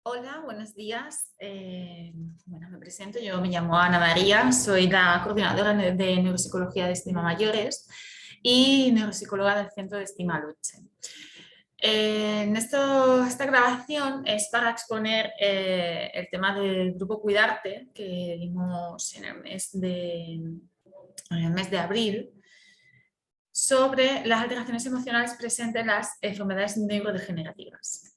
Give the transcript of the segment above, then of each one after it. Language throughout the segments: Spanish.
Hola, buenos días. Bueno, me presento, yo me llamo Ana María, soy la coordinadora de Neuropsicología de Estima Mayores y neuropsicóloga del Centro de Estima Luche. Esta grabación es para exponer el tema del grupo Cuidarte que vimos en el mes de abril sobre las alteraciones emocionales presentes en las enfermedades neurodegenerativas.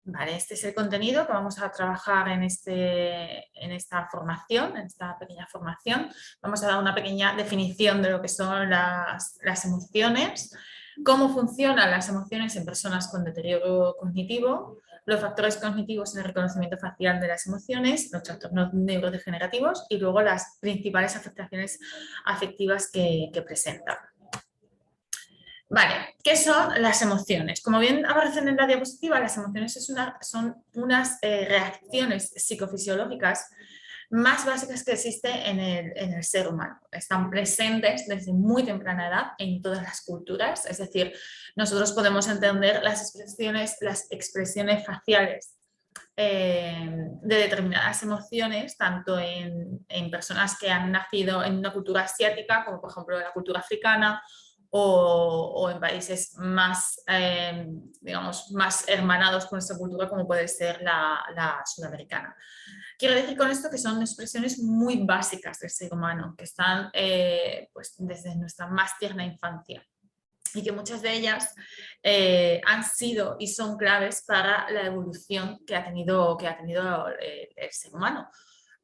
Vale, este es el contenido que vamos a trabajar en esta formación, en esta pequeña formación. Vamos a dar una pequeña definición de lo que son las emociones, cómo funcionan las emociones en personas con deterioro cognitivo, los factores cognitivos en el reconocimiento facial de las emociones, los trastornos neurodegenerativos y luego las principales afectaciones afectivas que presentan. Vale, ¿qué son las emociones? Como bien aparecen en la diapositiva, las emociones son unas reacciones psicofisiológicas más básicas que existen en el ser humano. Están presentes desde muy temprana edad en todas las culturas, es decir, nosotros podemos entender las expresiones faciales de determinadas emociones, tanto en personas que han nacido en una cultura asiática, como por ejemplo la cultura africana, o en países más, digamos, más hermanados con esta cultura, como puede ser la sudamericana. Quiero decir con esto que son expresiones muy básicas del ser humano, que están pues desde nuestra más tierna infancia y que muchas de ellas han sido y son claves para la evolución que ha tenido el ser humano.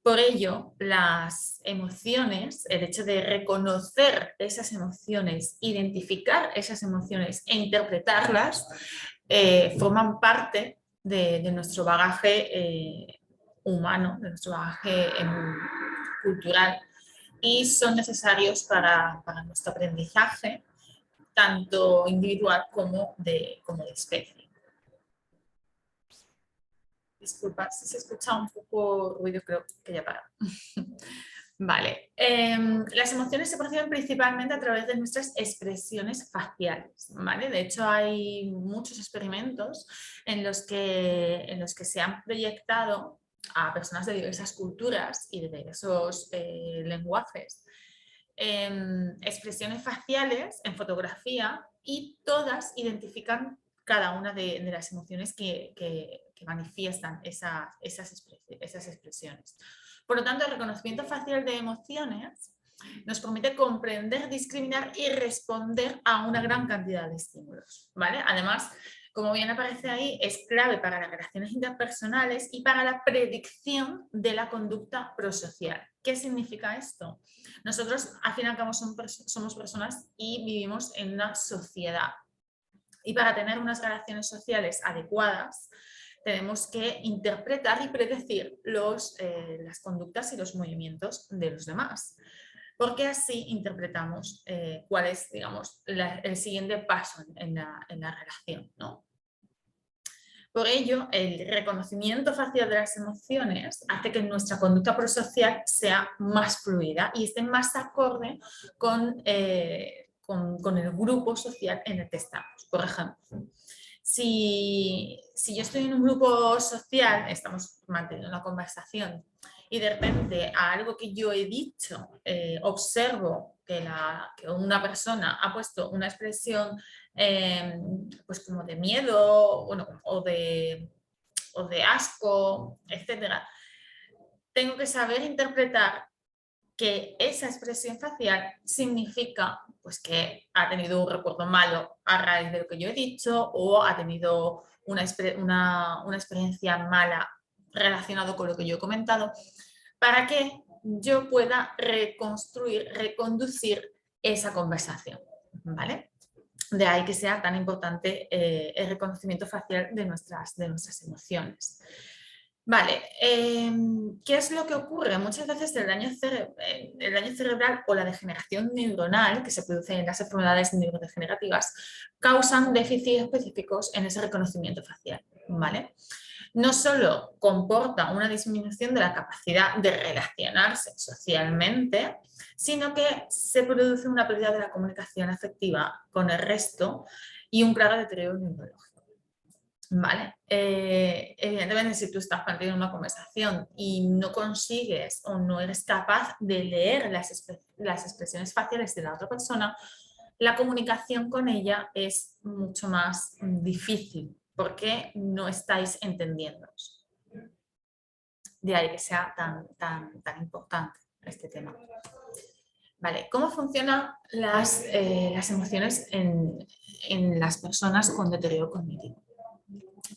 Por ello, las emociones, el hecho de reconocer esas emociones, identificar esas emociones e interpretarlas, forman parte de nuestro bagaje humano, de nuestro bagaje cultural, y son necesarios para nuestro aprendizaje, tanto individual como de especie. Disculpa, si se escucha un poco ruido, creo que ya para. Vale, las emociones se perciben principalmente a través de nuestras expresiones faciales, ¿vale? De hecho, hay muchos experimentos en los que se han proyectado a personas de diversas culturas y de diversos lenguajes expresiones faciales en fotografía y todas identifican cada una de las emociones que manifiestan esas expresiones. Por lo tanto, el reconocimiento facial de emociones nos permite comprender, discriminar y responder a una gran cantidad de estímulos, ¿vale? Además, como bien aparece ahí, es clave para las relaciones interpersonales y para la predicción de la conducta prosocial. ¿Qué significa esto? Nosotros, al fin y al cabo, somos personas y vivimos en una sociedad. Y para tener unas relaciones sociales adecuadas, tenemos que interpretar y predecir las conductas y los movimientos de los demás, porque así interpretamos cuál es, digamos, el siguiente paso en la relación, ¿no? Por ello, el reconocimiento facial de las emociones hace que nuestra conducta prosocial sea más fluida y esté más acorde con el grupo social en el que estamos. Por ejemplo, si yo estoy en un grupo social, estamos manteniendo una conversación y de repente a algo que yo he dicho observo que una persona ha puesto una expresión pues como de miedo, bueno, o de asco, etcétera, tengo que saber interpretar que esa expresión facial significa pues, que ha tenido un recuerdo malo a raíz de lo que yo he dicho o ha tenido una experiencia mala relacionada con lo que yo he comentado, para que yo pueda reconducir esa conversación, ¿vale? De ahí que sea tan importante el reconocimiento facial de nuestras emociones. Vale, ¿qué es lo que ocurre? Muchas veces el daño cerebral o la degeneración neuronal que se produce en las enfermedades neurodegenerativas causan déficits específicos en ese reconocimiento facial, ¿vale? no solo comporta una disminución de la capacidad de relacionarse socialmente, sino que se produce una pérdida de la comunicación afectiva con el resto y un claro deterioro neurológico. ¿Vale? Evidentemente, si tú estás manteniendo una conversación y no consigues o no eres capaz de leer las expresiones faciales de la otra persona, la comunicación con ella es mucho más difícil porque no estáis entendiéndoos. De ahí que sea tan importante este tema. Vale, ¿cómo funcionan las emociones en las personas con deterioro cognitivo?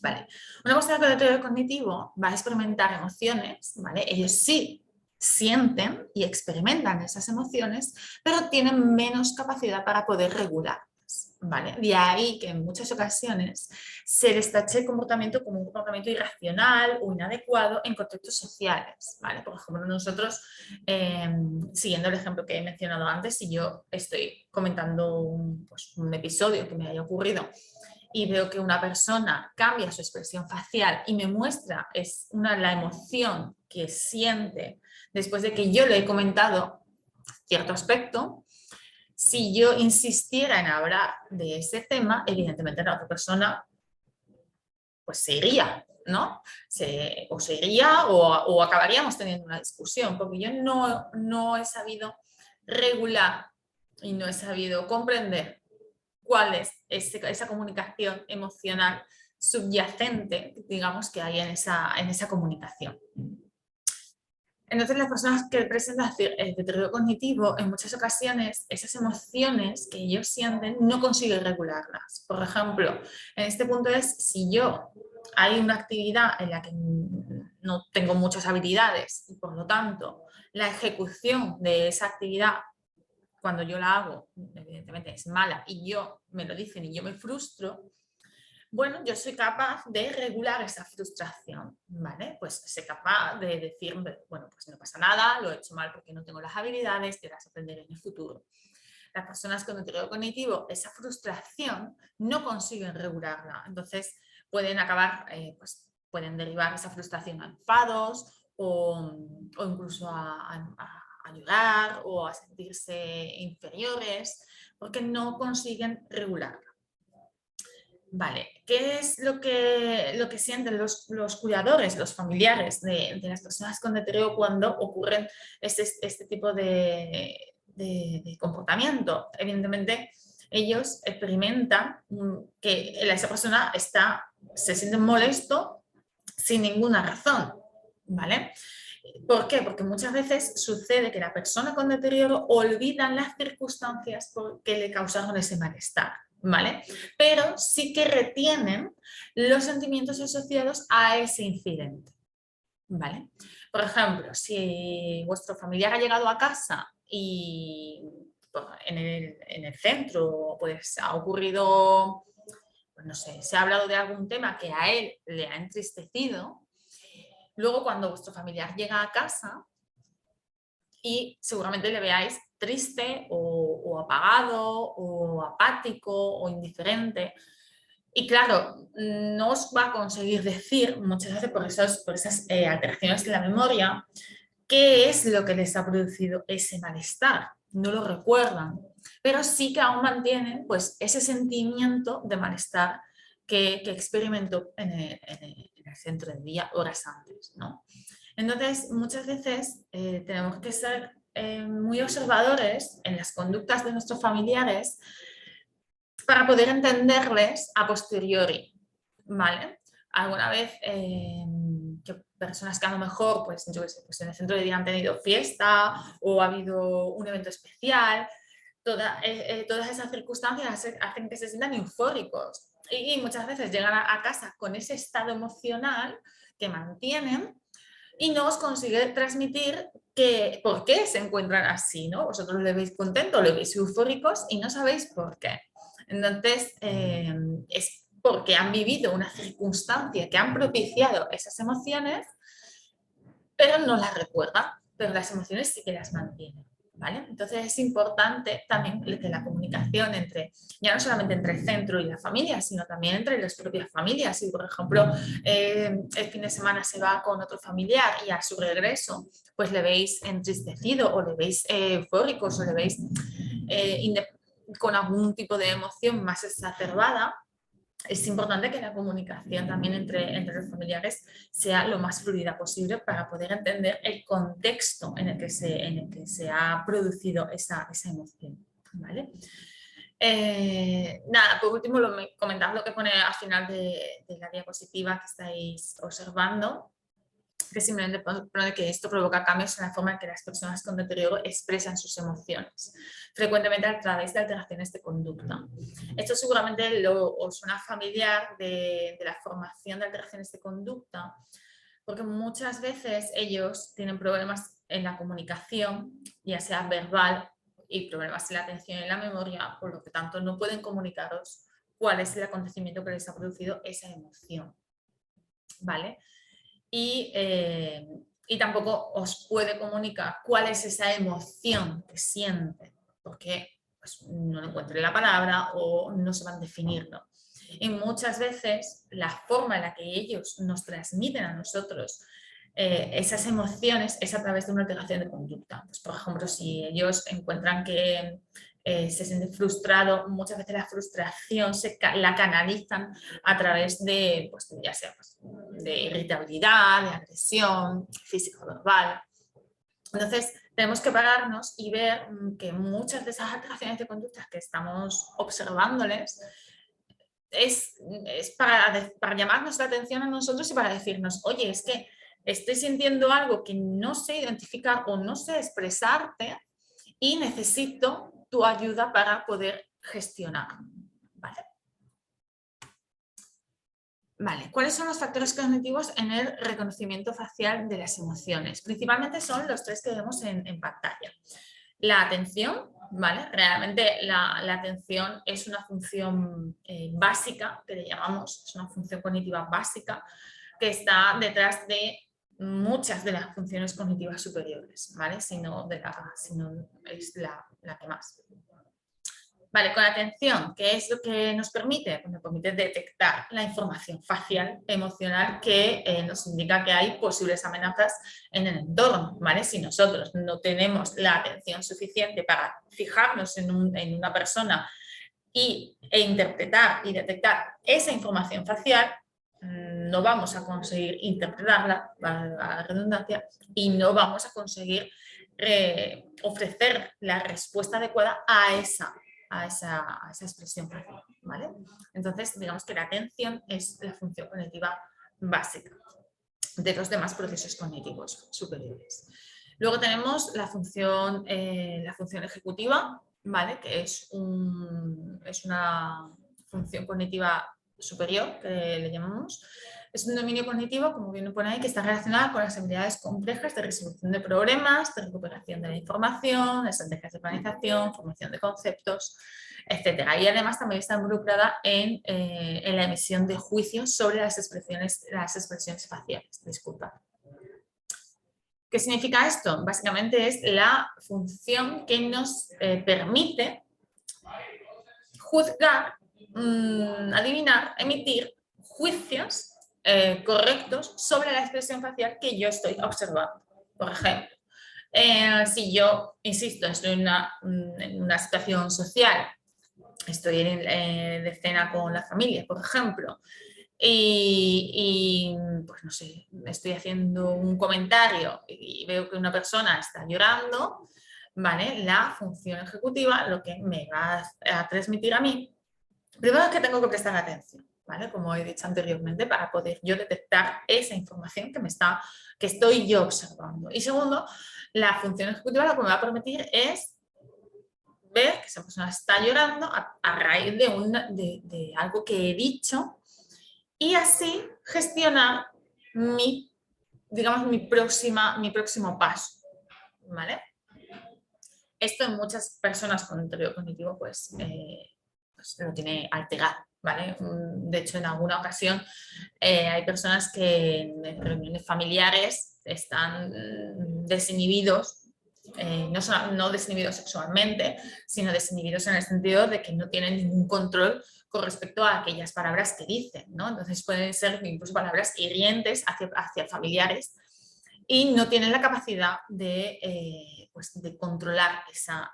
Vale. Una persona con deterioro cognitivo va a experimentar emociones, ¿vale? Ellos sí sienten y experimentan esas emociones, pero tienen menos capacidad para poder regularlas, ¿vale? De ahí que en muchas ocasiones se les tache el comportamiento como un comportamiento irracional o inadecuado en contextos sociales, ¿vale? Por ejemplo, nosotros, siguiendo el ejemplo que he mencionado antes, si yo estoy comentando un episodio que me haya ocurrido y veo que una persona cambia su expresión facial y me muestra la emoción que siente después de que yo le he comentado cierto aspecto, si yo insistiera en hablar de ese tema, evidentemente la otra persona pues se iría, ¿no? Se iría o acabaríamos teniendo una discusión, porque yo no he sabido regular y no he sabido comprender cuál es esa comunicación emocional subyacente, digamos, que hay en esa comunicación. Entonces, las personas que presentan el deterioro cognitivo, en muchas ocasiones, esas emociones que ellos sienten no consiguen regularlas. Por ejemplo, en este punto es, si yo hay una actividad en la que no tengo muchas habilidades y por lo tanto la ejecución de esa actividad cuando yo la hago, evidentemente es mala y yo me lo dicen y yo me frustro, bueno, yo soy capaz de regular esa frustración, ¿vale? Pues soy capaz de decir, bueno, pues no pasa nada, lo he hecho mal porque no tengo las habilidades, te las aprenderé en el futuro. Las personas con deterioro cognitivo, esa frustración no consiguen regularla, entonces pueden acabar, pues pueden derivar esa frustración a enfados o incluso a llorar o a sentirse inferiores porque no consiguen regularla. Vale, ¿qué es lo que sienten los cuidadores, los familiares de las personas con deterioro cuando ocurren este tipo de comportamiento? Evidentemente, ellos experimentan que esa persona se siente molesto sin ninguna razón, ¿vale? ¿Por qué? Porque muchas veces sucede que la persona con deterioro olvida las circunstancias que le causaron ese malestar, ¿vale? Pero sí que retienen los sentimientos asociados a ese incidente, ¿vale? Por ejemplo, si vuestro familiar ha llegado a casa y en el centro pues ha ocurrido, pues no sé, se ha hablado de algún tema que a él le ha entristecido, luego cuando vuestro familiar llega a casa y seguramente le veáis triste o apagado o apático o indiferente. Y claro, no os va a conseguir decir muchas veces por esas alteraciones de la memoria qué es lo que les ha producido ese malestar. No lo recuerdan, pero sí que aún mantienen pues, ese sentimiento de malestar que experimentó en el centro de día horas antes, ¿no? Entonces, muchas veces tenemos que ser muy observadores en las conductas de nuestros familiares para poder entenderles a posteriori, ¿vale? Alguna vez que personas que a lo mejor, pues, yo qué sé, pues en el centro de día han tenido fiesta o ha habido un evento especial, todas esas circunstancias hacen que se sientan eufóricos y muchas veces llegan a casa con ese estado emocional que mantienen y no os consigue transmitir por qué se encuentran así, ¿no? Vosotros le veis contentos, le veis eufóricos y no sabéis por qué. Entonces, es porque han vivido una circunstancia que han propiciado esas emociones, pero no las recuerdan, pero las emociones sí que las mantienen. ¿vale? Entonces es importante también que la comunicación entre, ya no solamente entre el centro y la familia, sino también entre las propias familias. Si, por ejemplo, el fin de semana se va con otro familiar y a su regreso pues le veis entristecido o le veis eufóricos o le veis con algún tipo de emoción más exacerbada, es importante que la comunicación también entre los familiares sea lo más fluida posible para poder entender el contexto en el que se ha producido esa emoción, ¿vale? Nada, por último, comentad lo que pone al final de la diapositiva que estáis observando, que simplemente pone que esto provoca cambios en la forma en que las personas con deterioro expresan sus emociones, frecuentemente a través de alteraciones de conducta. Esto seguramente os suena familiar de la formación de alteraciones de conducta, porque muchas veces ellos tienen problemas en la comunicación, ya sea verbal, y problemas en la atención y en la memoria, por lo que tanto no pueden comunicaros cuál es el acontecimiento que les ha producido esa emoción, ¿vale? Y tampoco os puede comunicar cuál es esa emoción que siente, porque pues, no encuentren la palabra o no sepan definirlo. Y muchas veces la forma en la que ellos nos transmiten a nosotros esas emociones es a través de una alteración de conducta. Pues, por ejemplo, si ellos encuentran que se sienten frustrados, muchas veces la frustración la canalizan a través de, pues, ya sea pues, de irritabilidad, de agresión, físico-verbal. Entonces, tenemos que pararnos y ver que muchas de esas alteraciones de conducta que estamos observándoles es para llamarnos la atención a nosotros y para decirnos, oye, es que estoy sintiendo algo que no sé identificar o no sé expresarte y necesito tu ayuda para poder gestionar. ¿Vale? Vale, ¿cuáles son los factores cognitivos en el reconocimiento facial de las emociones? Principalmente son los tres que vemos en pantalla. La atención, ¿vale? Realmente la atención es una función básica, que le llamamos, es una función cognitiva básica, que está detrás de muchas de las funciones cognitivas superiores, ¿vale? Si no es la que más. Vale, con atención, ¿qué es lo que nos permite? Pues nos permite detectar la información facial, emocional, que nos indica que hay posibles amenazas en el entorno, ¿vale? Si nosotros no tenemos la atención suficiente para fijarnos en una persona e interpretar y detectar esa información facial, no vamos a conseguir interpretarla, para la redundancia, y no vamos a conseguir ofrecer la respuesta adecuada a esa expresión facial, ¿vale? Entonces, digamos que la atención es la función cognitiva básica de los demás procesos cognitivos superiores. Luego tenemos la función ejecutiva, ¿vale? Que es una función cognitiva superior, que le llamamos. Es un dominio cognitivo, como bien pone ahí, que está relacionado con las habilidades complejas de resolución de problemas, de recuperación de la información, estrategias de organización, formación de conceptos, etc. Y además también está involucrada en la emisión de juicios sobre las expresiones faciales. Disculpa. ¿Qué significa esto? Básicamente es la función que nos permite juzgar, adivinar, emitir juicios correctos sobre la expresión facial que yo estoy observando. Por ejemplo, si yo, insisto, estoy en una situación social, estoy de cena con la familia, por ejemplo, y pues no sé, estoy haciendo un comentario y veo que una persona está llorando, ¿vale? La función ejecutiva lo que me va a transmitir a mí, primero es que tengo que prestar atención, ¿vale? Como he dicho anteriormente, para poder yo detectar esa información que estoy yo observando. Y segundo, la función ejecutiva lo que me va a permitir es ver que esa persona está llorando a raíz de algo que he dicho y así gestionar digamos, mi próximo paso, ¿vale? Esto en muchas personas con deterioro cognitivo pues lo tiene alterado, ¿vale? De hecho, en alguna ocasión hay personas que en reuniones familiares están desinhibidos no desinhibidos sexualmente, sino desinhibidos en el sentido de que no tienen ningún control con respecto a aquellas palabras que dicen, ¿no? Entonces pueden ser incluso palabras hirientes hacia familiares y no tienen la capacidad pues de controlar esa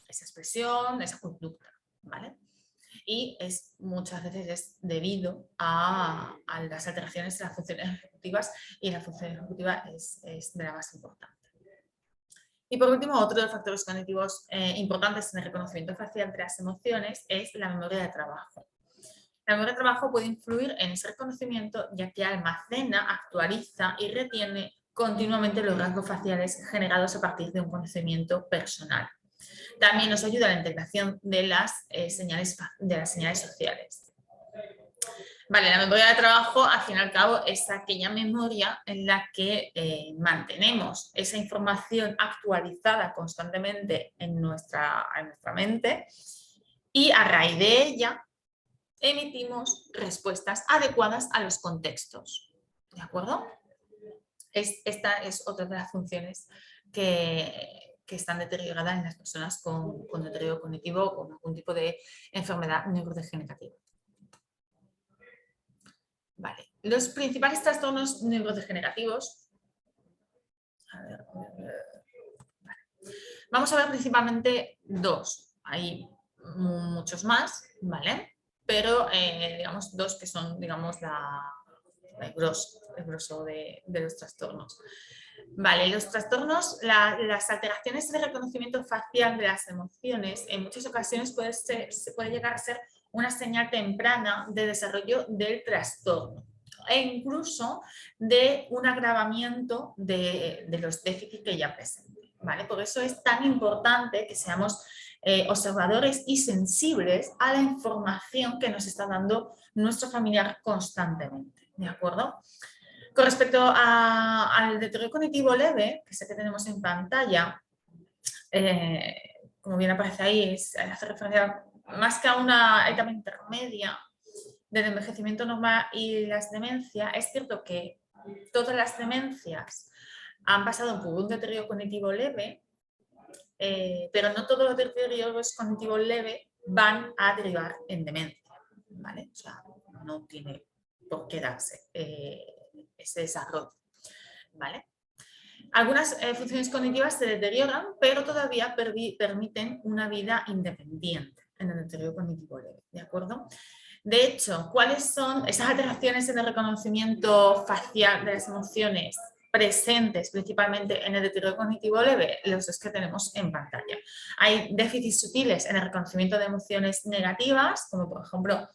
expresión, esa conducta, ¿vale? Y muchas veces es debido a las alteraciones de las funciones ejecutivas, y la función ejecutiva es de la más importante. Y por último, otro de los factores cognitivos importantes en el reconocimiento facial de las emociones es la memoria de trabajo. La memoria de trabajo puede influir en ese reconocimiento, ya que almacena, actualiza y retiene continuamente los rasgos faciales generados a partir de un conocimiento personal. También nos ayuda a la integración de las señales sociales. Vale, la memoria de trabajo, al fin y al cabo, es aquella memoria en la que mantenemos esa información actualizada constantemente en nuestra mente, y a raíz de ella emitimos respuestas adecuadas a los contextos. ¿De acuerdo? Esta es otra de las funciones que están deterioradas en las personas con deterioro cognitivo o con algún tipo de enfermedad neurodegenerativa. Vale. Los principales trastornos neurodegenerativos. Vale. Vamos a ver principalmente dos. Hay muchos más, ¿vale? Pero digamos dos que son, digamos, el grosso de los trastornos. Vale, los trastornos, las alteraciones de reconocimiento facial de las emociones en muchas ocasiones puede llegar a ser una señal temprana de desarrollo del trastorno e incluso de un agravamiento de los déficits que ya presentan, ¿vale? Por eso es tan importante que seamos observadores y sensibles a la información que nos está dando nuestro familiar constantemente, ¿de acuerdo? Con respecto al deterioro cognitivo leve, que sé que tenemos en pantalla, como bien aparece ahí, hace referencia más que a una etapa intermedia del envejecimiento normal y las demencias. Es cierto que todas las demencias han pasado por un deterioro cognitivo leve, pero no todos los deterioros cognitivos leves van a derivar en demencia, ¿vale? O sea, no tiene por qué darse ese desarrollo, ¿vale? Algunas funciones cognitivas se deterioran, pero todavía permiten una vida independiente en el deterioro cognitivo leve, ¿de acuerdo? De hecho, ¿cuáles son esas alteraciones en el reconocimiento facial de las emociones presentes principalmente en el deterioro cognitivo leve? Los dos que tenemos en pantalla. Hay déficits sutiles en el reconocimiento de emociones negativas, como por ejemplo,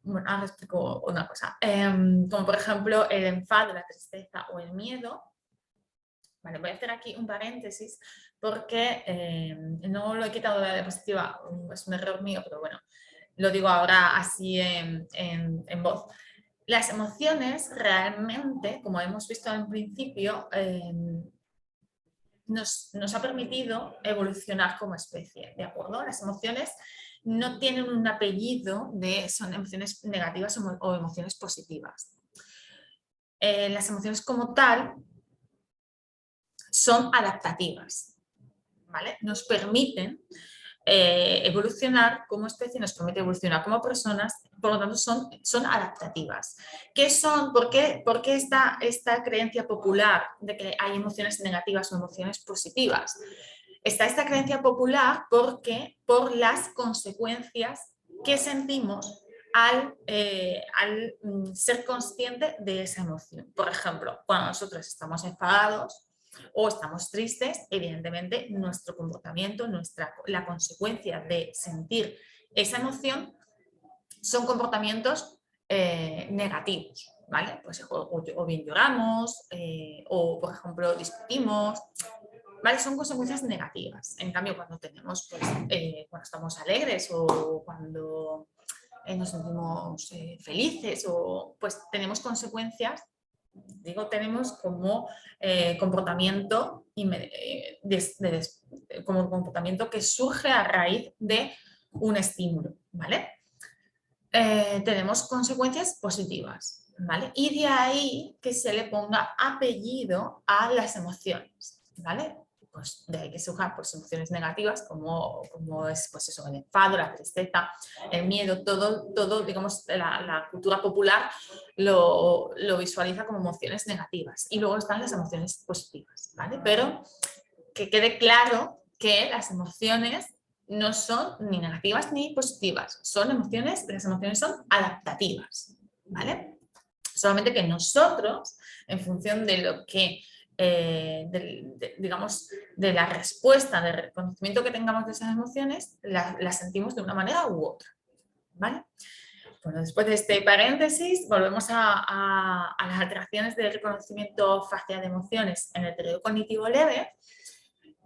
bueno, ahora explico una cosa, como por ejemplo el enfado, la tristeza o el miedo. Vale, voy a hacer aquí un paréntesis porque no lo he quitado de la diapositiva, es un error mío, pero bueno, lo digo ahora así en voz. Las emociones realmente, como hemos visto en principio, nos ha permitido evolucionar como especie, ¿de acuerdo? Las emociones no tienen un apellido de son emociones negativas o emociones positivas. Las emociones como tal son adaptativas, ¿vale? Nos permiten evolucionar como especie, nos permite evolucionar como personas, por lo tanto son adaptativas. ¿Qué son? ¿Por qué esta creencia popular de que hay emociones negativas o emociones positivas? Está esta creencia popular porque por las consecuencias que sentimos al ser consciente de esa emoción. Por ejemplo, cuando nosotros estamos enfadados o estamos tristes, evidentemente nuestro comportamiento, la consecuencia de sentir esa emoción son comportamientos negativos, ¿vale? Pues o bien lloramos, o por ejemplo discutimos, ¿vale? Son consecuencias negativas. En cambio, cuando tenemos, pues, cuando estamos alegres o cuando nos sentimos felices, pues tenemos consecuencias. Digo, tenemos como comportamiento como comportamiento que surge a raíz de un estímulo, ¿vale? Tenemos consecuencias positivas, ¿vale? Y de ahí que se le ponga apellido a las emociones. ¿vale? Pues de ahí que surjan pues, emociones negativas como es pues eso, el enfado, la tristeza, el miedo, todo digamos, la cultura popular lo visualiza como emociones negativas. Y luego están las emociones positivas, ¿vale? Pero que quede claro que las emociones no son ni negativas ni positivas, son emociones, las emociones son adaptativas, ¿vale? Solamente que nosotros, en función de lo que, digamos, de la respuesta, de reconocimiento que tengamos de esas emociones, las sentimos de una manera u otra, ¿vale? Bueno, después de este paréntesis, volvemos a las alteraciones de reconocimiento facial de emociones en el periodo cognitivo leve,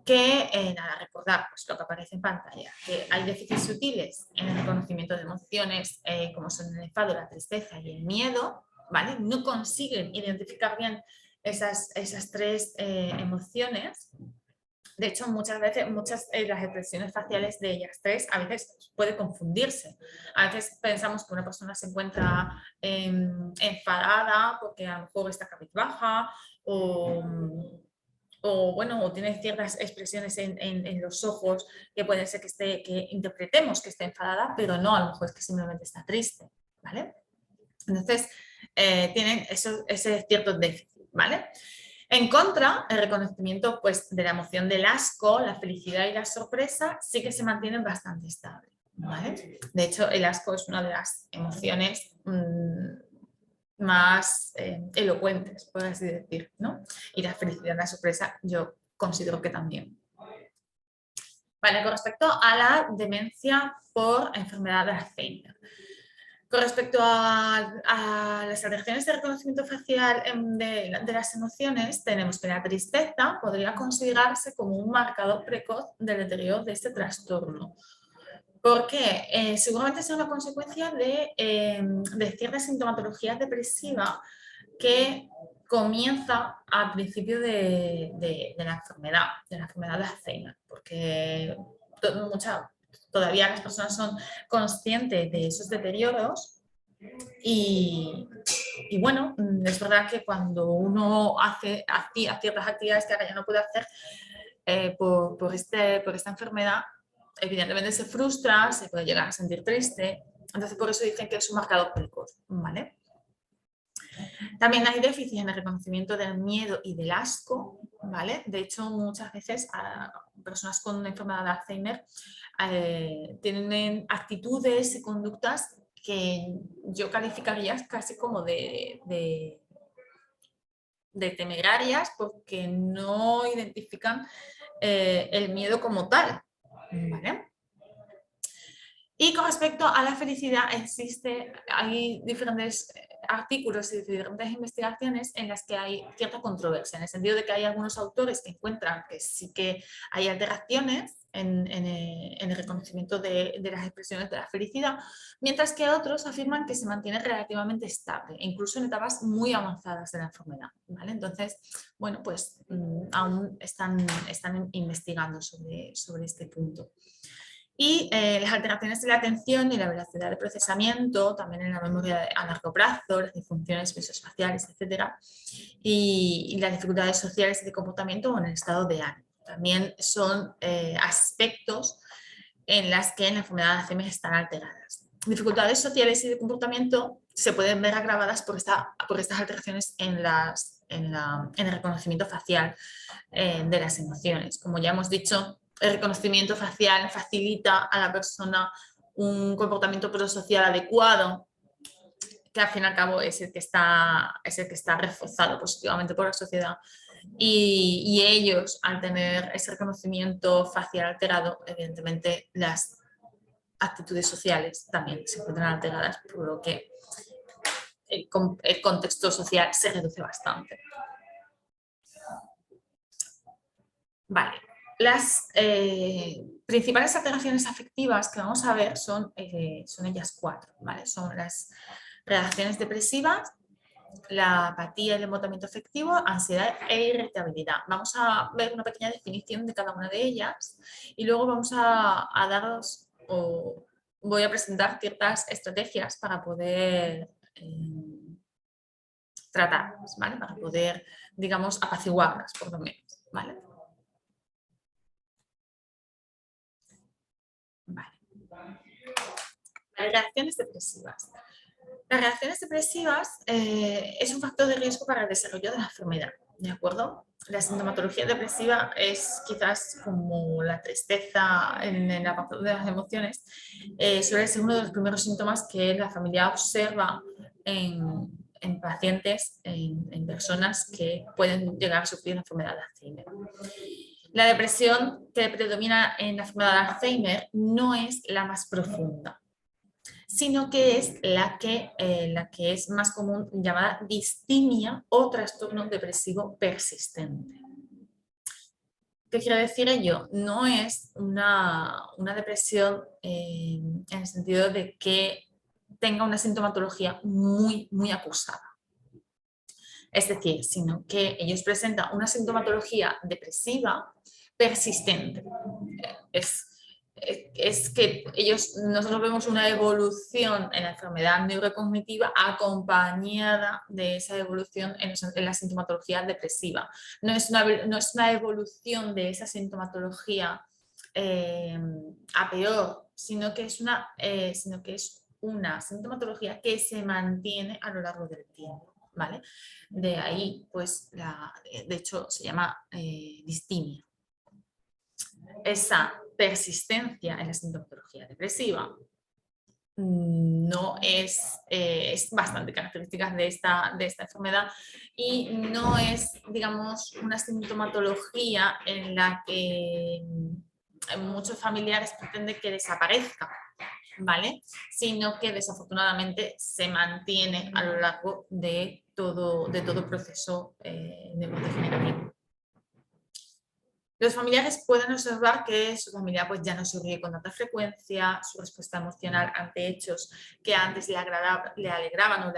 que nada, recordar pues, lo que aparece en pantalla, que hay déficits sutiles en el reconocimiento de emociones como son el enfado, la tristeza y el miedo, ¿vale? No consiguen identificar bien esas tres emociones. De hecho, muchas veces, las expresiones faciales de ellas tres a veces puede confundirse. A veces pensamos que una persona se encuentra enfadada porque a lo mejor está cabizbaja o tiene ciertas expresiones en los ojos que puede ser que interpretemos que esté enfadada, pero no, a lo mejor es que simplemente está triste, ¿vale? Entonces, tienen ese cierto déficit, ¿vale? En contra, el reconocimiento pues, de la emoción del asco, la felicidad y la sorpresa sí que se mantienen bastante estables, ¿vale? De hecho, el asco es una de las emociones más elocuentes, por así decir, ¿no? Y la felicidad y la sorpresa yo considero que también. Vale, con respecto a la demencia por enfermedad de Alzheimer. Con respecto a las alteraciones de reconocimiento facial de las emociones, tenemos que la tristeza podría considerarse como un marcador precoz del deterioro de este trastorno. ¿Por qué? Seguramente es una consecuencia de cierta sintomatología depresiva que comienza al principio de la enfermedad de Alzheimer, porque todavía las personas son conscientes de esos deterioros y bueno, es verdad que cuando uno hace ciertas actividades que ahora ya no puede hacer por esta enfermedad, evidentemente se frustra, se puede llegar a sentir triste, entonces por eso dicen que es un marcador precoz, ¿vale? También hay déficit en el reconocimiento del miedo y del asco, ¿vale? De hecho, muchas veces personas con una enfermedad de Alzheimer tienen actitudes y conductas que yo calificaría casi como de temerarias porque no identifican el miedo como tal, ¿vale? Y con respecto a la felicidad, hay diferentes artículos y diferentes investigaciones en las que hay cierta controversia, en el sentido de que hay algunos autores que encuentran que sí que hay alteraciones en el reconocimiento de las expresiones de la felicidad, mientras que otros afirman que se mantiene relativamente estable, incluso en etapas muy avanzadas de la enfermedad, ¿vale? Entonces, bueno, pues aún están investigando sobre este punto. Y las alteraciones de la atención y la velocidad de procesamiento, también en la memoria a largo plazo, las disfunciones visoespaciales, etc. Y las dificultades sociales y de comportamiento o en el estado de ánimo. También son aspectos en las que en la enfermedad de Alzheimer están alteradas. Dificultades sociales y de comportamiento se pueden ver agravadas por estas alteraciones en el reconocimiento facial de las emociones. Como ya hemos dicho, el reconocimiento facial facilita a la persona un comportamiento prosocial adecuado, que al fin y al cabo es el que está reforzado positivamente por la sociedad. Y ellos, al tener ese reconocimiento facial alterado, evidentemente las actitudes sociales también se encuentran alteradas, por lo que el contexto social se reduce bastante. Vale. Las principales alteraciones afectivas que vamos a ver son ellas 4, ¿vale? Son las reacciones depresivas, la apatía y el embotamiento afectivo, ansiedad e irritabilidad. Vamos a ver una pequeña definición de cada una de ellas y luego vamos a daros, o voy a presentar ciertas estrategias para poder tratarlas, ¿vale? Para poder, digamos, apaciguarlas, por lo menos, ¿vale? Vale. Las reacciones depresivas. Las reacciones depresivas es un factor de riesgo para el desarrollo de la enfermedad, ¿de acuerdo? La sintomatología depresiva es quizás como la tristeza en la parte de las emociones, suele ser uno de los primeros síntomas que la familia observa en pacientes, en personas que pueden llegar a sufrir la enfermedad de Alzheimer. La depresión que predomina en la enfermedad de Alzheimer no es la más profunda, sino que es la que es más común, llamada distimia o trastorno depresivo persistente. ¿Qué quiere decir ello? No es una depresión en el sentido de que tenga una sintomatología muy, muy acusada. Es decir, sino que ellos presentan una sintomatología depresiva persistente. Es que nosotros vemos una evolución en la enfermedad neurocognitiva acompañada de esa evolución en la sintomatología depresiva. No es una evolución de esa sintomatología a peor, sino que es una sintomatología que se mantiene a lo largo del tiempo. ¿Vale? De ahí, pues, de hecho, se llama distimia. Esa persistencia en la sintomatología depresiva no es bastante característica de esta enfermedad y no es, digamos, una sintomatología en la que muchos familiares pretenden que desaparezca, ¿vale? Sino que desafortunadamente se mantiene a lo largo de todo el proceso neurodegenerativo. Los familiares pueden observar que su familia pues, ya no se ríe con tanta frecuencia, su respuesta emocional ante hechos que antes le alegraban o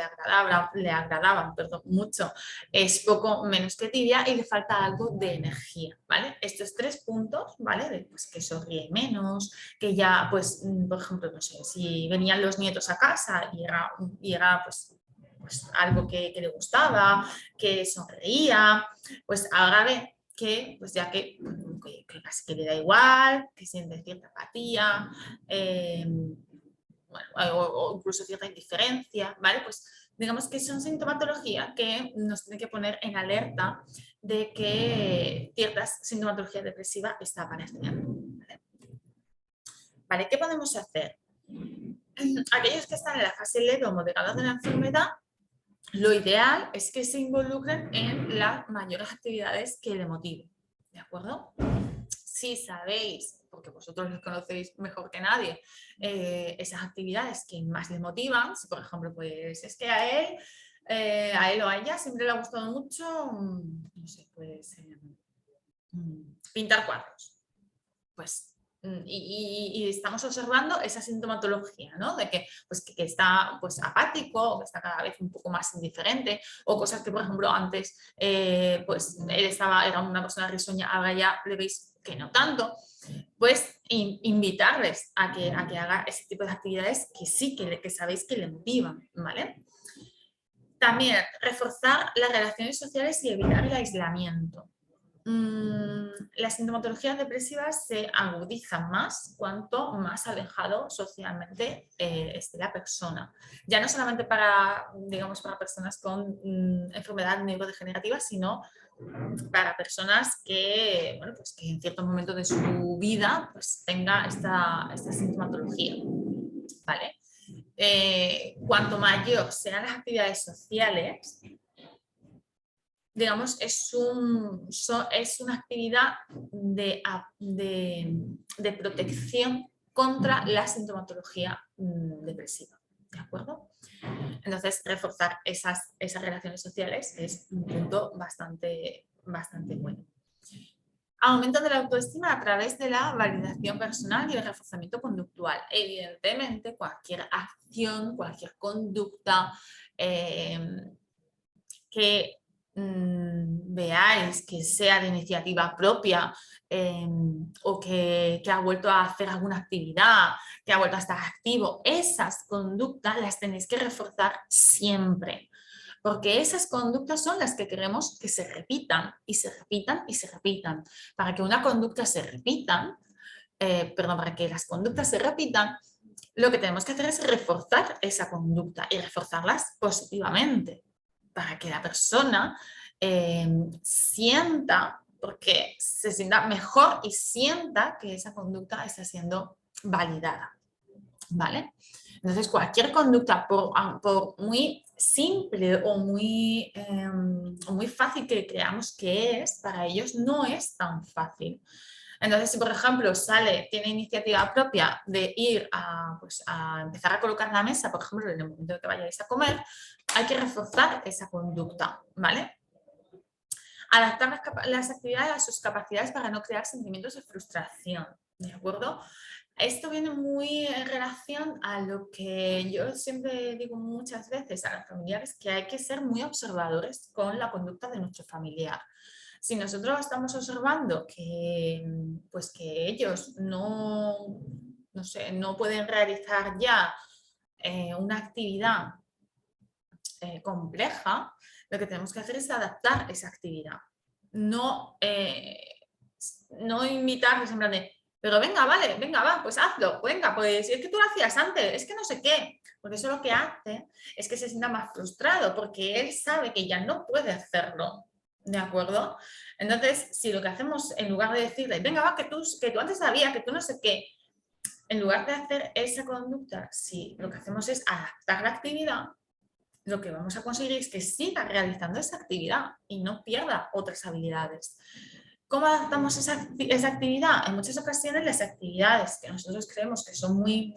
le agradaban mucho es poco menos que tibia y le falta algo de energía, ¿vale? Estos 3 puntos, ¿vale? Pues que sonríe menos, que ya, pues, por ejemplo, no sé, si venían los nietos a casa y era pues algo que le gustaba, que sonreía, pues ahora ve que, pues ya que casi que le da igual, que siente cierta apatía, o incluso cierta indiferencia, ¿vale? Pues digamos que son sintomatología que nos tiene que poner en alerta de que cierta sintomatología depresiva está apareciendo. ¿Vale? ¿Qué podemos hacer? Aquellos que están en la fase leve o moderada de la enfermedad, lo ideal es que se involucren en las mayores actividades que le motiven, ¿de acuerdo? Si sabéis, porque vosotros los conocéis mejor que nadie, esas actividades que más le motivan, si por ejemplo, pues es que a él o a ella siempre le ha gustado mucho, no sé, pues pintar cuadros, pues y estamos observando esa sintomatología, ¿no? De que, pues, que está pues, apático, o que está cada vez un poco más indiferente, o cosas que, por ejemplo, antes pues, él era una persona risueña, ahora ya le veis que no tanto, pues invitarles a que haga ese tipo de actividades que sí, que sabéis que le motivan, ¿vale? También reforzar las relaciones sociales y evitar el aislamiento. Las sintomatologías depresivas se agudizan más cuanto más alejado socialmente esté la persona. Ya no solamente para personas con enfermedad neurodegenerativa, sino para personas que, bueno, pues que en ciertos momentos de su vida pues, tenga esta sintomatología. ¿Vale? Cuanto mayor sean las actividades sociales, digamos, es una actividad de protección contra la sintomatología depresiva, ¿de acuerdo? Entonces, reforzar esas relaciones sociales es un punto bastante bueno. Aumento de la autoestima a través de la validación personal y el reforzamiento conductual. Evidentemente, cualquier acción, cualquier conducta que veáis que sea de iniciativa propia o que ha vuelto a hacer alguna actividad, que ha vuelto a estar activo, esas conductas las tenéis que reforzar siempre. Porque esas conductas son las que queremos que se repitan y se repitan y se repitan. Para que una conducta se repita, perdón, para que las conductas se repitan, lo que tenemos que hacer es reforzar esa conducta y reforzarlas positivamente para que la persona sienta, porque se sienta mejor y sienta que esa conducta está siendo validada, ¿vale? Entonces, cualquier conducta, por muy simple o muy fácil que creamos que es, para ellos no es tan fácil. Entonces, si por ejemplo tiene iniciativa propia de ir pues, a empezar a colocar la mesa, por ejemplo, en el momento que vayáis a comer, hay que reforzar esa conducta, ¿vale? Adaptar las actividades a sus capacidades para no crear sentimientos de frustración, ¿de acuerdo? Esto viene muy en relación a lo que yo siempre digo muchas veces a los familiares, que hay que ser muy observadores con la conducta de nuestro familiar. Si nosotros estamos observando pues que ellos no sé, no pueden realizar ya una actividad compleja, lo que tenemos que hacer es adaptar esa actividad. No, no invitarles en plan de, pero venga, vale, venga, va, pues hazlo, venga, pues es que tú lo hacías antes, es que no sé qué. Porque eso lo que hace es que se sienta más frustrado, porque él sabe que ya no puede hacerlo, ¿de acuerdo? Entonces, si lo que hacemos, en lugar de decirle, venga, va, que tú antes sabías, que tú no sé qué, en lugar de hacer esa conducta, si lo que hacemos es adaptar la actividad, lo que vamos a conseguir es que siga realizando esa actividad y no pierda otras habilidades. ¿Cómo adaptamos esa actividad? En muchas ocasiones las actividades que nosotros creemos que son muy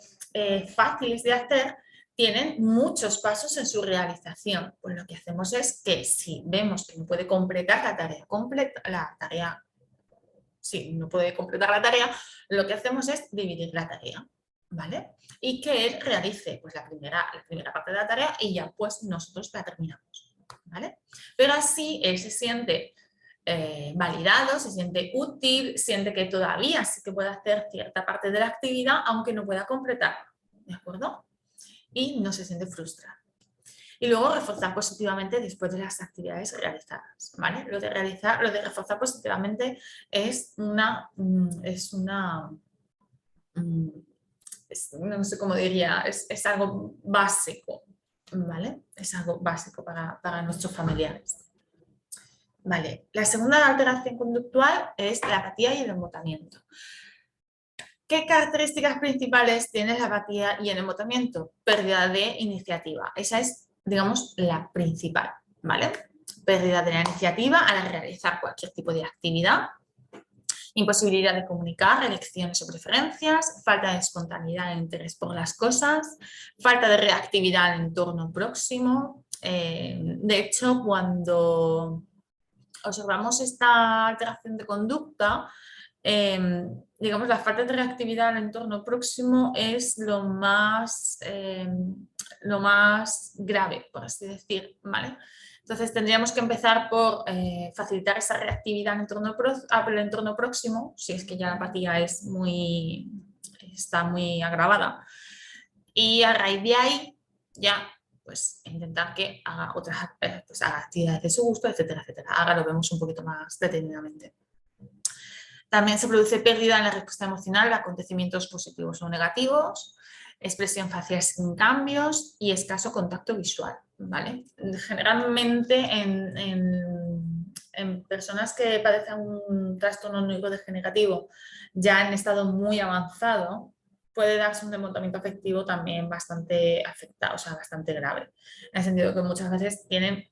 fáciles de hacer tienen muchos pasos en su realización. Pues lo que hacemos es que si vemos que no puede completar la tarea no puede completar la tarea, lo que hacemos es dividir la tarea, ¿vale? Y que él realice pues, la primera parte de la tarea y ya pues nosotros la terminamos, ¿vale? Pero así él se siente validado, se siente útil, siente que todavía sí que puede hacer cierta parte de la actividad, aunque no pueda completarla, ¿de acuerdo? Y no se siente frustrado. Y luego reforzar positivamente después de las actividades realizadas, ¿vale? Lo de reforzar positivamente no sé cómo diría, es algo básico, ¿vale? Es algo básico para nuestros familiares. Vale, la segunda alteración conductual es la apatía y el embotamiento. ¿Qué características principales tiene la apatía y el embotamiento? Pérdida de iniciativa. Esa es, digamos, la principal, ¿vale? Pérdida de la iniciativa al realizar cualquier tipo de actividad, imposibilidad de comunicar elecciones o preferencias, falta de espontaneidad e interés por las cosas, falta de reactividad al entorno próximo. De hecho, cuando observamos esta alteración de conducta, digamos, la falta de reactividad al entorno próximo es lo más grave, por así decir, ¿vale? Entonces tendríamos que empezar por facilitar esa reactividad al entorno próximo, si es que ya la apatía está muy agravada. Y a raíz de ahí ya pues intentar que haga pues, haga actividades de su gusto, etcétera, etcétera. Ahora lo vemos un poquito más detenidamente. También se produce pérdida en la respuesta emocional a acontecimientos positivos o negativos, expresión facial sin cambios y escaso contacto visual, ¿vale? Generalmente en personas que padecen un trastorno neurodegenerativo ya en estado muy avanzado, puede darse un embotamiento afectivo también bastante afectado, o sea, bastante grave. En el sentido que muchas veces tienen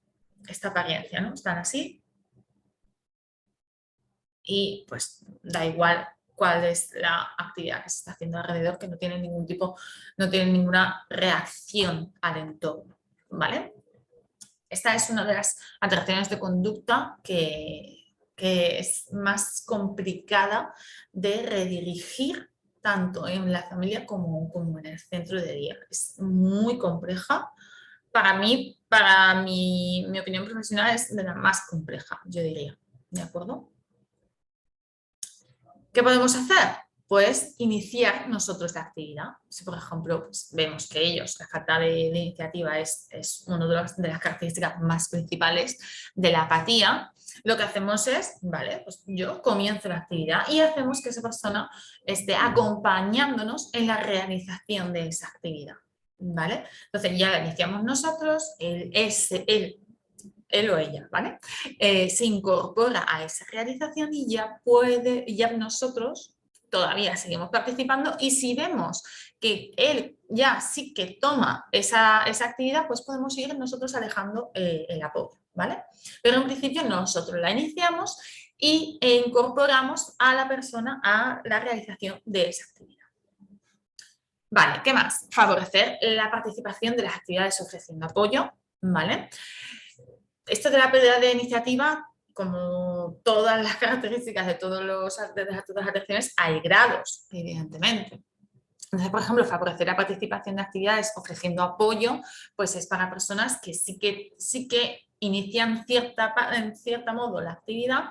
esta apariencia, ¿no? Están así y pues da igual cuál es la actividad que se está haciendo alrededor, que no tiene ninguna reacción al entorno, ¿vale? Esta es una de las alteraciones de conducta que es más complicada de redirigir tanto en la familia como en el centro de día. Es muy compleja. Para mí, para mi opinión profesional, es de la más compleja, yo diría. ¿De acuerdo? ¿Qué podemos hacer? pues iniciar nosotros la actividad. Si por ejemplo pues, vemos que ellos, la falta de iniciativa es una de las características más principales de la apatía, lo que hacemos es, vale, pues yo comienzo la actividad y hacemos que esa persona esté acompañándonos en la realización de esa actividad, ¿vale? Entonces ya la iniciamos nosotros, él o ella, ¿vale? Se incorpora a esa realización y ya nosotros todavía seguimos participando y si vemos que él ya sí que toma esa actividad, pues podemos ir nosotros alejando el apoyo, ¿vale? Pero en principio nosotros la iniciamos y incorporamos a la persona a la realización de esa actividad. Vale, ¿qué más? Favorecer la participación de las actividades ofreciendo apoyo, ¿vale? Esto de la pérdida de iniciativa, como todas las características de todas las atenciones, hay grados, evidentemente. Entonces, por ejemplo, favorecer la participación de actividades ofreciendo apoyo, pues es para personas que sí que inician en cierto modo la actividad,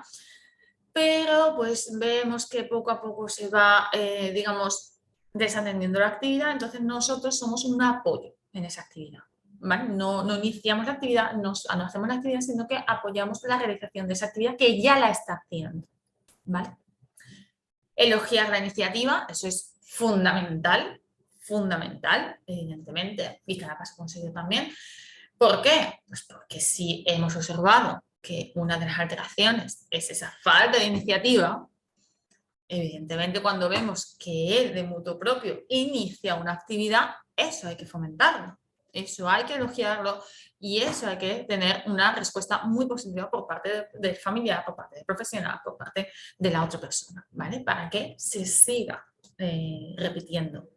pero pues vemos que poco a poco se va, digamos, desatendiendo la actividad, entonces nosotros somos un apoyo en esa actividad. ¿Vale? No iniciamos la actividad, no hacemos la actividad, sino que apoyamos la realización de esa actividad que ya la está haciendo. ¿Vale? Elogiar la iniciativa, eso es fundamental, evidentemente, y cada paso conseguido también. ¿Por qué? Pues porque si hemos observado que una de las alteraciones es esa falta de iniciativa, evidentemente cuando vemos que él de mutuo propio inicia una actividad, eso hay que fomentarlo. Eso hay que elogiarlo y eso hay que tener una respuesta muy positiva por parte del familiar, por parte del profesional, por parte de la otra persona, ¿vale? Para que se siga repitiendo.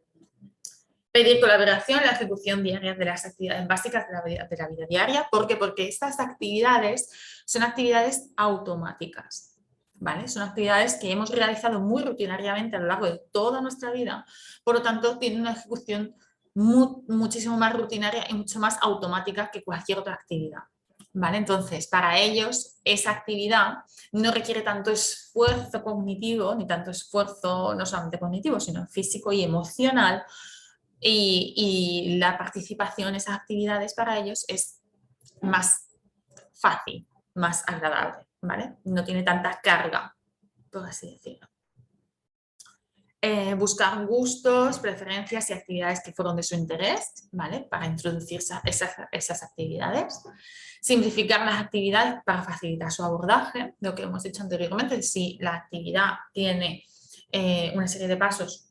Pedir colaboración en la ejecución diaria de las actividades básicas de la vida diaria. ¿Por qué? Porque estas actividades son actividades automáticas, ¿vale? Son actividades que hemos realizado muy rutinariamente a lo largo de toda nuestra vida, por lo tanto tienen una ejecución muchísimo más rutinaria y mucho más automática que cualquier otra actividad. ¿Vale? Entonces, para ellos, esa actividad no requiere tanto esfuerzo cognitivo, ni tanto esfuerzo no solamente cognitivo, sino físico y emocional, y la participación en esas actividades para ellos es más fácil, más agradable, ¿vale? No tiene tanta carga, por así decirlo. Buscar gustos, preferencias y actividades que fueron de su interés, ¿vale? Para introducir esas actividades. Simplificar las actividades para facilitar su abordaje, lo que hemos dicho anteriormente, si la actividad tiene una serie de pasos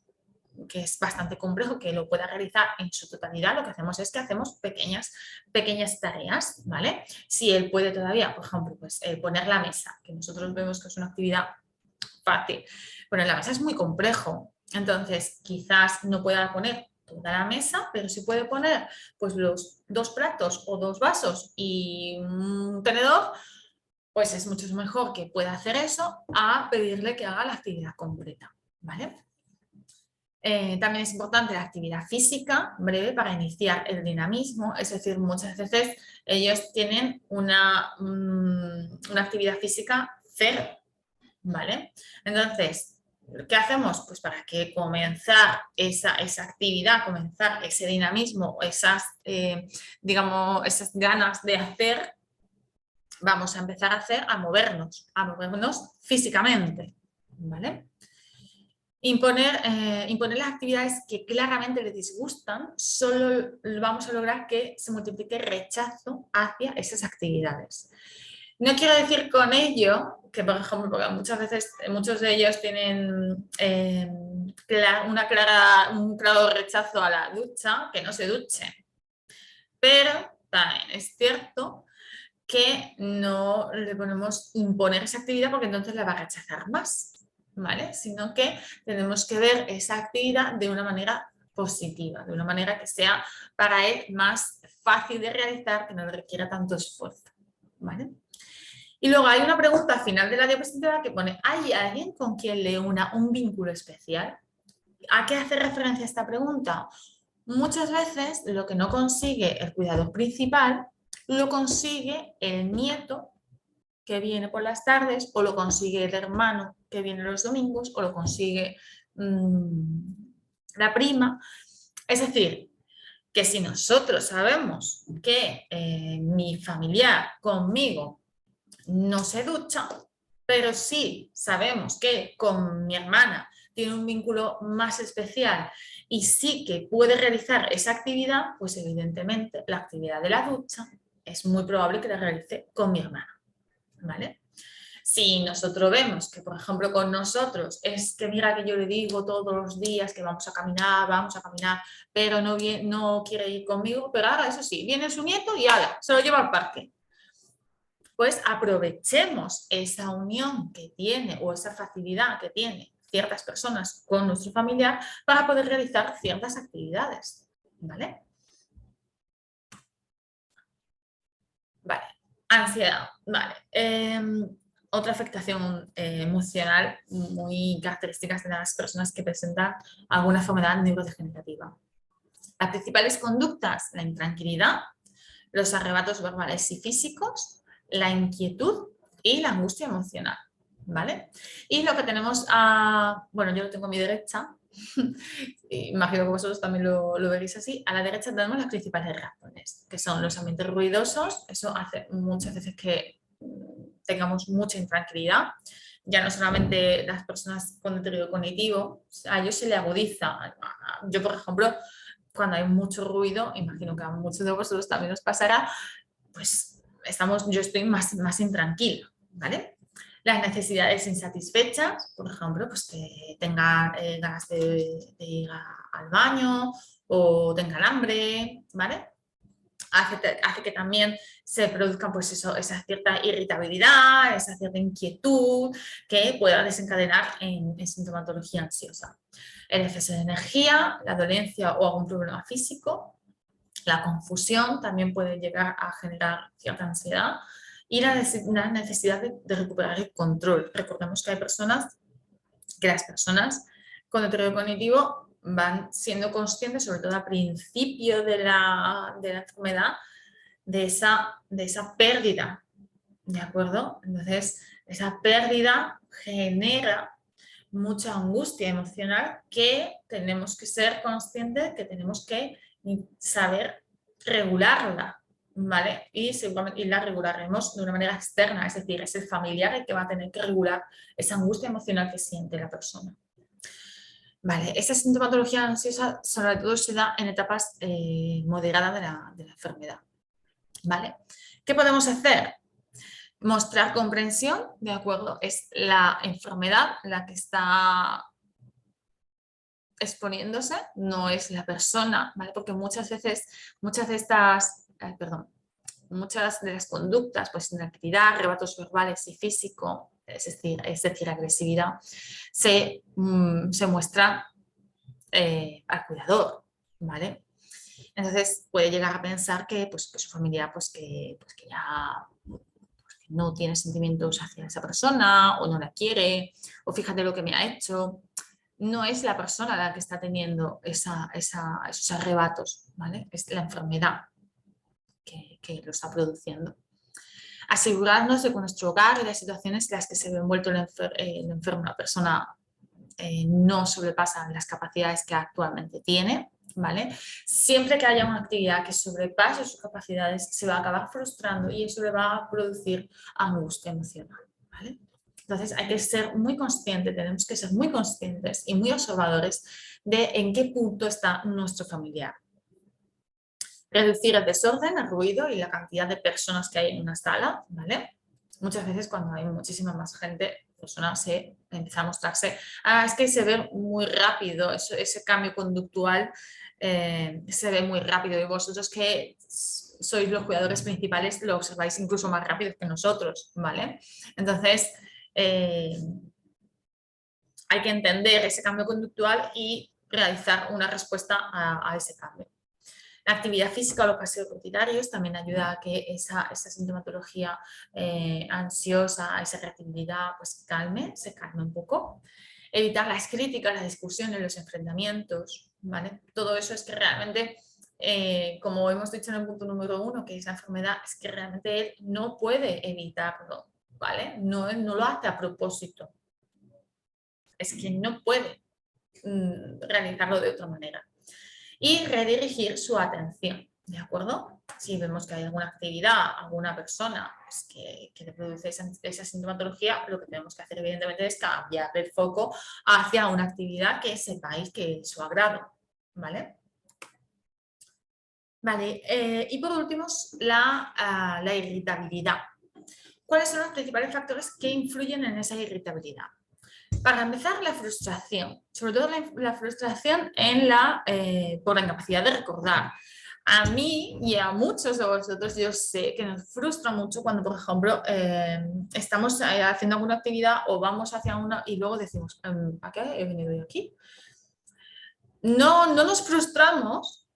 que es bastante complejo, que lo pueda realizar en su totalidad, lo que hacemos es que hacemos pequeñas tareas, ¿vale? Si él puede todavía, por ejemplo, pues poner la mesa, que nosotros vemos que es una actividad fácil. Poner la mesa es muy complejo, entonces quizás no pueda poner toda la mesa, pero sí puede poner pues los 2 platos o 2 vasos y un tenedor, pues es mucho mejor que pueda hacer eso a pedirle que haga la actividad completa, ¿vale? También es importante la actividad física breve para iniciar el dinamismo, es decir, muchas veces ellos tienen una actividad física cero, ¿vale? Entonces, ¿qué hacemos? Pues para que comenzar esa actividad, comenzar ese dinamismo, digamos, esas ganas de hacer, vamos a empezar a movernos físicamente, ¿vale? Imponer las actividades que claramente les disgustan, solo vamos a lograr que se multiplique rechazo hacia esas actividades. No quiero decir con ello que, por ejemplo, porque muchas veces muchos de ellos tienen un claro rechazo a la ducha, que no se duchen. Pero también es cierto que no le podemos imponer esa actividad porque entonces la va a rechazar más, ¿vale? Sino que tenemos que ver esa actividad de una manera positiva, de una manera que sea para él más fácil de realizar, que no le requiera tanto esfuerzo, ¿vale? Y luego hay una pregunta al final de la diapositiva que pone, ¿hay alguien con quien le una un vínculo especial? ¿A qué hace referencia esta pregunta? Muchas veces lo que no consigue el cuidador principal, lo consigue el nieto que viene por las tardes, o lo consigue el hermano que viene los domingos, o lo consigue la prima. Es decir, que si nosotros sabemos que mi familiar conmigo no se ducha, pero sí sabemos que con mi hermana tiene un vínculo más especial y sí que puede realizar esa actividad, pues evidentemente la actividad de la ducha es muy probable que la realice con mi hermana, ¿vale? Si nosotros vemos que, por ejemplo, con nosotros es que mira que yo le digo todos los días que vamos a caminar, pero no quiere ir conmigo, pero ahora eso sí, viene su nieto y ala, se lo lleva al parque. Pues aprovechemos esa unión que tiene o esa facilidad que tiene ciertas personas con nuestro familiar para poder realizar ciertas actividades, ¿vale? Vale, ansiedad, vale. Otra afectación emocional muy característica de las personas que presentan alguna enfermedad neurodegenerativa. Las principales conductas, la intranquilidad, los arrebatos verbales y físicos, la inquietud y la angustia emocional, ¿vale? Y lo que tenemos, bueno, yo lo tengo a mi derecha, imagino que vosotros también lo veréis así, a la derecha tenemos las principales razones, que son los ambientes ruidosos, eso hace muchas veces que tengamos mucha intranquilidad, ya no solamente las personas con deterioro cognitivo, a ellos se le agudiza. Yo, por ejemplo, cuando hay mucho ruido, imagino que a muchos de vosotros también os pasará, pues yo estoy más intranquila, ¿vale? Las necesidades insatisfechas, por ejemplo, pues que tengan ganas de ir al baño o tengan hambre, ¿vale? Hace que también se produzca pues eso, esa cierta irritabilidad, esa cierta inquietud que pueda desencadenar en sintomatología ansiosa. El exceso de energía, la dolencia o algún problema físico, la confusión también puede llegar a generar cierta ansiedad y la necesidad de recuperar el control. Recordemos que las personas con deterioro cognitivo van siendo conscientes, sobre todo al principio de la enfermedad, de esa pérdida, ¿de acuerdo? Entonces, esa pérdida genera mucha angustia emocional que tenemos que ser conscientes, que tenemos que saber regularla, ¿vale? Y seguramente la regularemos de una manera externa, es decir, es el familiar el que va a tener que regular esa angustia emocional que siente la persona. Vale, esta sintomatología ansiosa sobre todo se da en etapas moderadas de la enfermedad, ¿vale? ¿Qué podemos hacer? Mostrar comprensión, ¿de acuerdo? Es la enfermedad la que está exponiéndose, no es la persona, ¿vale? Porque muchas veces, muchas de las conductas, pues inactividad, arrebatos verbales y físico, es decir agresividad, se muestran al cuidador, ¿vale? Entonces puede llegar a pensar que, pues, que su familia que ya no tiene sentimientos hacia esa persona o no la quiere, o fíjate lo que me ha hecho. No es la persona la que está teniendo esos arrebatos, ¿vale? Es la enfermedad que lo está produciendo. Asegurarnos de que nuestro hogar y las situaciones en las que se ve envuelto el enfermo, la persona no sobrepasan las capacidades que actualmente tiene, ¿vale? Siempre que haya una actividad que sobrepase sus capacidades, se va a acabar frustrando y eso le va a producir angustia emocional, ¿vale? Entonces hay que ser muy conscientes, tenemos que ser muy conscientes y muy observadores de en qué punto está nuestro familiar. Reducir el desorden, el ruido y la cantidad de personas que hay en una sala, ¿vale? Muchas veces cuando hay muchísima más gente, la persona empieza a mostrarse, es que se ve muy rápido, ese cambio conductual se ve muy rápido y vosotros que sois los cuidadores principales lo observáis incluso más rápido que nosotros, ¿vale? Entonces, hay que entender ese cambio conductual y realizar una respuesta a ese cambio. La actividad física o los paseos rutinarios también ayuda a que esa sintomatología ansiosa, esa reactividad, pues se calme un poco. Evitar las críticas, las discusiones, los enfrentamientos, ¿vale? Todo eso es que realmente, como hemos dicho en el punto número 1, que es la enfermedad, es que realmente él no puede evitarlo, ¿vale? No lo hace a propósito. Es que no puede. realizarlo de otra manera. Y redirigir su atención, ¿de acuerdo? Si vemos que hay alguna actividad, alguna persona pues, que le produce esa sintomatología, lo que tenemos que hacer evidentemente es cambiar el foco hacia una actividad que sepáis que es su agrado, ¿vale? Vale, y por último, la irritabilidad. ¿Cuáles son los principales factores que influyen en esa irritabilidad? Para empezar, la frustración, sobre todo la frustración por la incapacidad de recordar. A mí y a muchos de vosotros yo sé que nos frustra mucho cuando, por ejemplo, estamos haciendo alguna actividad o vamos hacia una y luego decimos, ¿a qué he venido yo aquí? No nos frustramos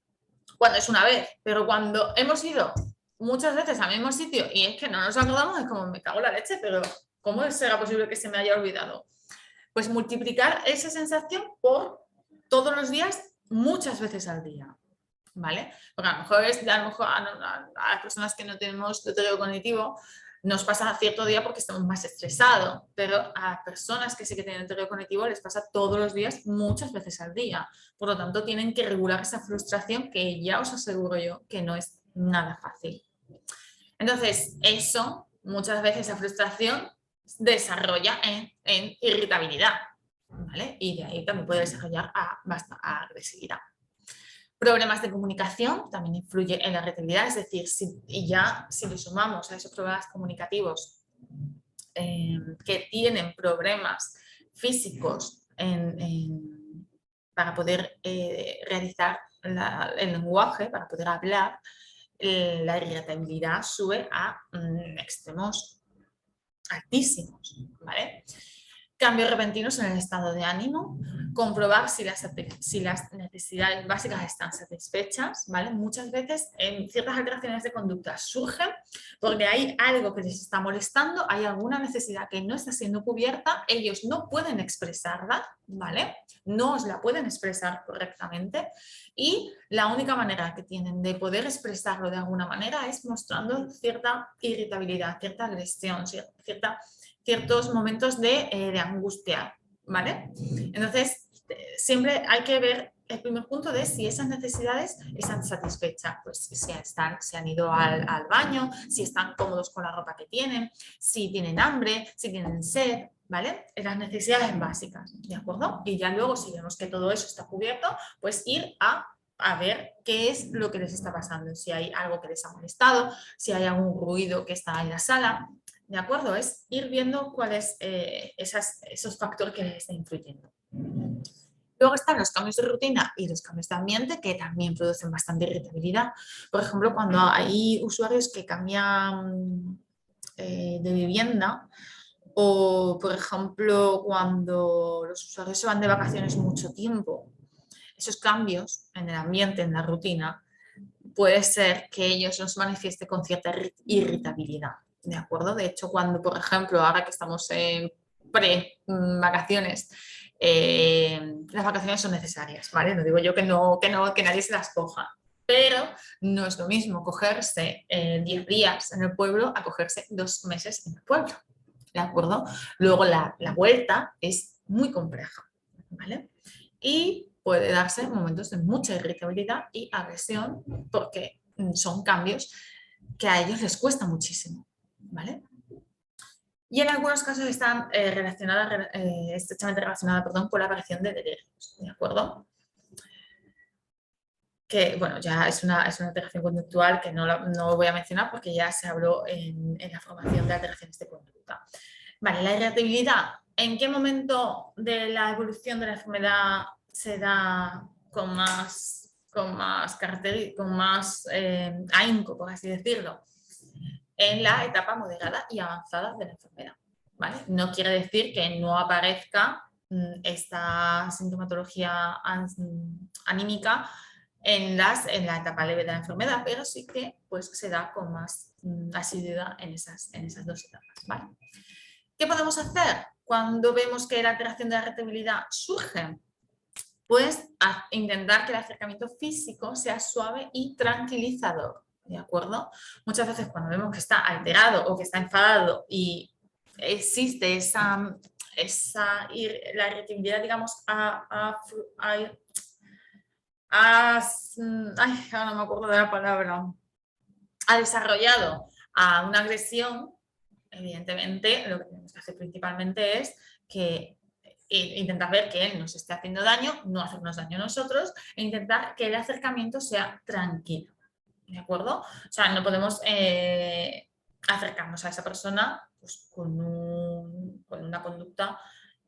cuando es una vez, pero cuando hemos ido muchas veces al mismo sitio y es que no nos acordamos, es como me cago en la leche, pero ¿cómo será posible que se me haya olvidado? Pues multiplicar esa sensación por todos los días, muchas veces al día, ¿vale? Porque a lo mejor, a las personas que no tenemos deterioro cognitivo nos pasa cierto día porque estamos más estresados, pero a personas que sí que tienen deterioro cognitivo les pasa todos los días, muchas veces al día. Por lo tanto, tienen que regular esa frustración que ya os aseguro yo que no es nada fácil. Entonces, eso, muchas veces esa frustración desarrolla en irritabilidad, ¿vale? Y de ahí también puede desarrollar a agresividad. Problemas de comunicación también influyen en la irritabilidad, es decir, si le sumamos a esos problemas comunicativos que tienen problemas físicos para poder realizar el lenguaje, para poder hablar, la irritabilidad sube a extremos altísimos, ¿vale? Cambios repentinos en el estado de ánimo, comprobar si las necesidades básicas están satisfechas, ¿vale? Muchas veces ciertas alteraciones de conducta surgen porque hay algo que les está molestando, hay alguna necesidad que no está siendo cubierta, ellos no pueden expresarla, ¿vale? No os la pueden expresar correctamente y la única manera que tienen de poder expresarlo de alguna manera es mostrando cierta irritabilidad, cierta agresión, ciertos momentos de angustia, ¿vale? Entonces, siempre hay que ver el primer punto de si esas necesidades están satisfechas, pues si han ido al baño, si están cómodos con la ropa que tienen, si tienen hambre, si tienen sed, ¿vale? Las necesidades básicas, ¿de acuerdo? Y ya luego, si vemos que todo eso está cubierto, pues ir a ver qué es lo que les está pasando, si hay algo que les ha molestado, si hay algún ruido que está en la sala, ¿de acuerdo? Es ir viendo cuáles esos factores que les están influyendo. Luego están los cambios de rutina y los cambios de ambiente que también producen bastante irritabilidad. Por ejemplo, cuando hay usuarios que cambian de vivienda o, por ejemplo, cuando los usuarios se van de vacaciones mucho tiempo, esos cambios en el ambiente, en la rutina, puede ser que ellos nos manifieste con cierta irritabilidad, ¿de acuerdo? De hecho, cuando, por ejemplo, ahora que estamos en pre-vacaciones, las vacaciones son necesarias, ¿vale? No digo yo que nadie se las coja, pero no es lo mismo cogerse 10 días en el pueblo a cogerse 2 meses en el pueblo, ¿de acuerdo? Luego la vuelta es muy compleja, ¿vale? Y puede darse momentos de mucha irritabilidad y agresión porque son cambios que a ellos les cuesta muchísimo, ¿vale? Y en algunos casos están estrechamente relacionadas con la aparición de delirios, ¿de acuerdo? Que, bueno, ya es una alteración conductual que no voy a mencionar porque ya se habló en la formación de alteraciones de conducta. Vale, la irritabilidad, ¿en qué momento de la evolución de la enfermedad se da con más ahínco, por así decirlo? En la etapa moderada y avanzada de la enfermedad, ¿vale? No quiere decir que no aparezca esta sintomatología anímica en la etapa leve de la enfermedad, pero sí que pues, se da con más asiduidad en esas 2 etapas, ¿vale? ¿Qué podemos hacer cuando vemos que la alteración de la irritabilidad surge? Pues intentar que el acercamiento físico sea suave y tranquilizador, ¿de acuerdo? Muchas veces cuando vemos que está alterado o que está enfadado y existe la irritabilidad, digamos, ay, ahora no me acuerdo de la palabra, ha desarrollado a una agresión, evidentemente lo que tenemos que hacer principalmente es que intentar ver que él nos esté haciendo daño, no hacernos daño a nosotros, e intentar que el acercamiento sea tranquilo, ¿de acuerdo? O sea, no podemos acercarnos a esa persona pues, con una conducta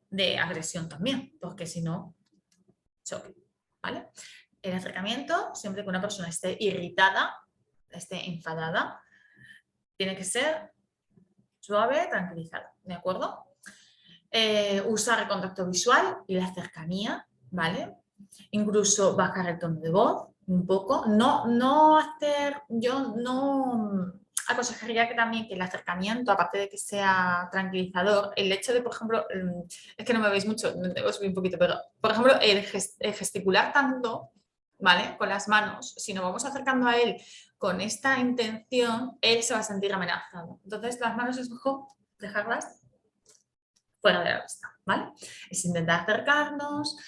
de agresión también, porque si no, choque, ¿vale? El acercamiento, siempre que una persona esté irritada, esté enfadada, tiene que ser suave, tranquilizado, ¿de acuerdo? Usar el contacto visual y la cercanía, ¿vale? Incluso bajar el tono de voz un poco. Yo no aconsejaría que también que el acercamiento, aparte de que sea tranquilizador, el hecho de, por ejemplo, es que no me veis mucho, os veo un poquito, pero, por ejemplo, el gesticular tanto, ¿vale? Con las manos, si nos vamos acercando a él con esta intención, él se va a sentir amenazado. Entonces, las manos es mejor dejarlas fuera de la vista, ¿vale? Es intentar acercarnos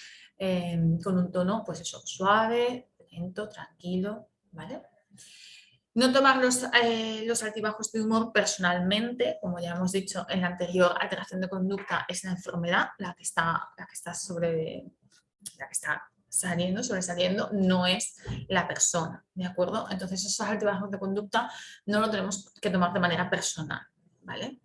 con un tono, pues eso, suave, lento, tranquilo, ¿vale? No tomar los altibajos de humor personalmente, como ya hemos dicho en la anterior alteración de conducta, es la enfermedad la que está sobresaliendo, no es la persona, ¿de acuerdo? Entonces esos altibajos de conducta no lo tenemos que tomar de manera personal, ¿vale?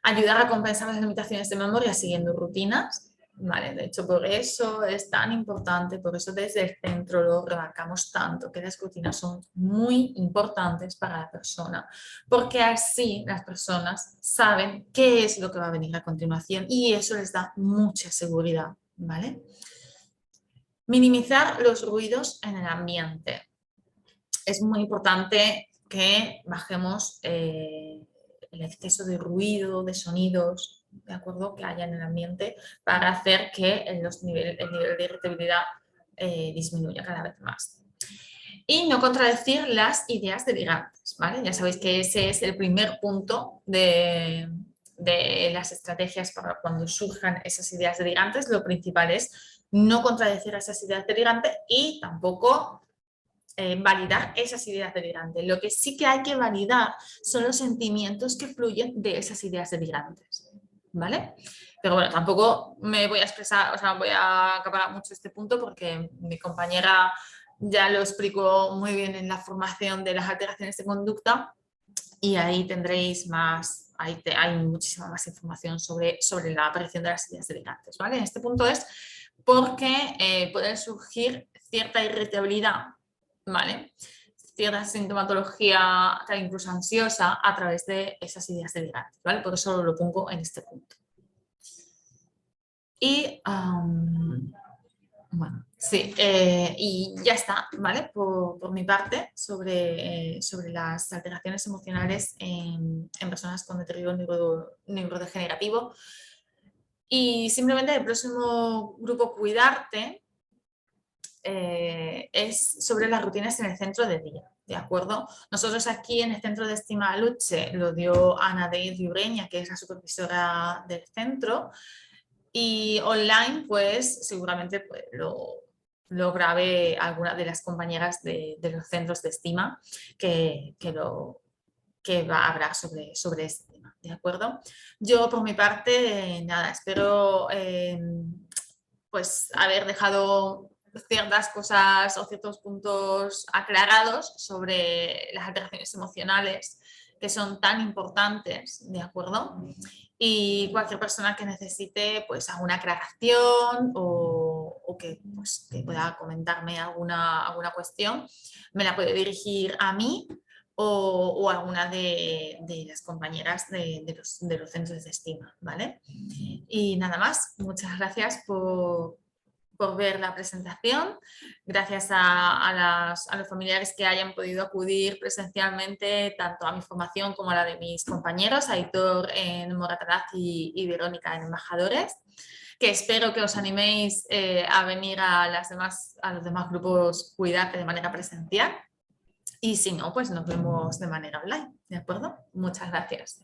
Ayudar a compensar las limitaciones de memoria siguiendo rutinas, ¿vale? De hecho, por eso es tan importante, por eso desde el centro lo remarcamos tanto, que las rutinas son muy importantes para la persona, porque así las personas saben qué es lo que va a venir a continuación y eso les da mucha seguridad, ¿vale? Minimizar los ruidos en el ambiente. Es muy importante que bajemos el exceso de ruido, de sonidos, ¿de acuerdo? Que haya en el ambiente para hacer que el nivel de irritabilidad disminuya cada vez más. Y no contradecir las ideas delirantes, ¿vale? Ya sabéis que ese es el primer punto de las estrategias para cuando surjan esas ideas delirantes. Lo principal es no contradecir esas ideas delirantes y tampoco validar esas ideas delirantes. Lo que sí que hay que validar son los sentimientos que fluyen de esas ideas delirantes, ¿vale? Pero bueno, tampoco me voy a expresar, o sea, voy a acaparar mucho este punto porque mi compañera ya lo explicó muy bien en la formación de las alteraciones de conducta y ahí tendréis más, hay muchísima más información sobre la aparición de las ideas delirantes, ¿vale? Este punto es porque puede surgir cierta irritabilidad, ¿vale? Cierta sintomatología, incluso ansiosa, a través de esas ideas delirantes, ¿vale? Por eso lo pongo en este punto. Y, bueno, sí, y ya está, ¿vale? Por mi parte, sobre las alteraciones emocionales en personas con deterioro neurodegenerativo. Y simplemente el próximo grupo Cuidarte es sobre las rutinas en el centro de día, ¿de acuerdo? Nosotros aquí en el centro de Estima Luche lo dio Ana de Ureña, que es la supervisora del centro, y online pues seguramente pues, lo grabe alguna de las compañeras de los centros de estima que va a hablar sobre este tema, ¿de acuerdo? Yo por mi parte, nada, espero pues haber dejado ciertas cosas o ciertos puntos aclarados sobre las alteraciones emocionales que son tan importantes, ¿de acuerdo? Y cualquier persona que necesite pues alguna aclaración o que, pues, que pueda comentarme alguna cuestión, me la puede dirigir a mí o alguna de las compañeras de los centros de estima, ¿vale? Y nada más, muchas gracias por ver la presentación, gracias a los familiares que hayan podido acudir presencialmente tanto a mi formación como a la de mis compañeros, Aitor en Moratalaz y Verónica en Embajadores, que espero que os animéis a venir a los demás grupos Cuidarte de manera presencial y si no, pues nos vemos de manera online, ¿de acuerdo? Muchas gracias.